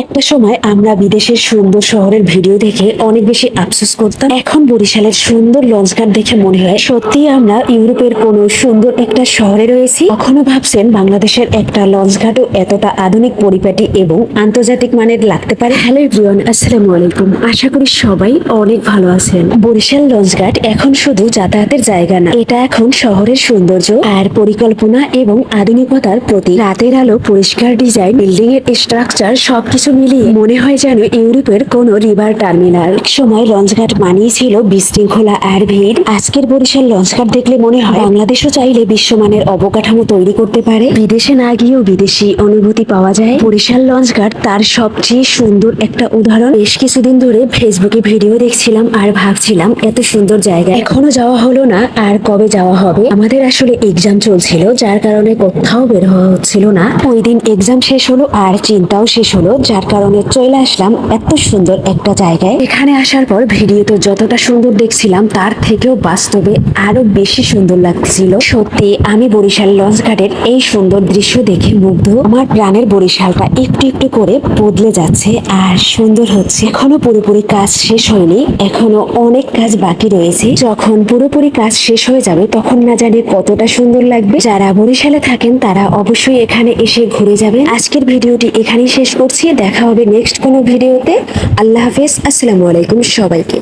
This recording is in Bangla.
একটা সময় আমরা বিদেশের সুন্দর শহরের ভিডিও দেখে অনেক বেশি আফসোস করতাম। এখন বরিশালের সুন্দর লঞ্চঘাট দেখে মনে হয় সত্যি আমরা ইউরোপের কোন সুন্দর একটা শহরে রয়েছি। কখনো ভাবছেন বাংলাদেশের একটা লঞ্চঘাটও এতটা আধুনিক পরিপাটি এবং আন্তর্জাতিক মানের লাগতে পারে? হ্যালো এভরিওয়ান, আসসালামু আলাইকুম। আশা করি সবাই অনেক ভালো আছেন। বরিশাল লঞ্চঘাট এখন শুধু যাতায়াতের জায়গা না, এটা এখন শহরের সৌন্দর্য আর পরিকল্পনা এবং আধুনিকতার প্রতি। রাতের আলো, পরিষ্কার ডিজাইন, বিল্ডিং এর স্ট্রাকচার সবকিছু মিলিয়ে মনে হয় যেন ইউরোপের কোন রিভার টার্মিনাল। এক সময় লঞ্চঘাট মানেই ছিল বিশৃঙ্খলা আর ভিড়। আজকের বরিশাল লঞ্চঘাট দেখলে মনে হয় বাংলাদেশও চাইলে বিশ্বমানের অবকাঠামো তৈরি করতে পারে। বিদেশে না গিয়েও বিদেশি অনুভূতি পাওয়া যায়। বরিশাল লঞ্চঘাট তার সবচেয়ে সুন্দর একটা উদাহরণ। বেশ কিছুদিন ধরে ফেসবুকে ভিডিও দেখছিলাম আর ভাবছিলাম এত সুন্দর জায়গা এখনো যাওয়া হলো না, আর কবে যাওয়া হবে। আমাদের আসলে এক্সাম চলছিল, যার কারণে কোথাও বের হওয়া হচ্ছিল না। ওই দিন এক্সাম শেষ হলো আর চিন্তাও শেষ হলো, যার কারণে চলে আসলাম এত সুন্দর একটা জায়গায়। এখানে আসার পর ভিডিওতে যতটা সুন্দর দেখছিলাম তার থেকেও বাস্তবে আরো বেশি সুন্দর লাগছিল। সত্যি আমি বরিশাল লঞ্চঘাটের এই সুন্দর দৃশ্য দেখে মুগ্ধ। আমার প্রাণের বরিশালটা একটু একটু করে বদলে যাচ্ছে আর সুন্দর হচ্ছে। এখনো পুরোপুরি কাজ শেষ হয়নি, এখনো অনেক কাজ বাকি রয়েছে। যখন পুরোপুরি কাজ শেষ হয়ে যাবে তখন না জানি কতটা সুন্দর লাগবে। যারা বরিশালে থাকেন তারা অবশ্যই এখানে এসে ঘুরে যাবেন। আজকের ভিডিওটি এখানেই শেষ করছি, দেখা হবে নেক্সট কোনো ভিডিওতে। আল্লাহ হাফেজ, আসসালামু আলাইকুম সবাইকে।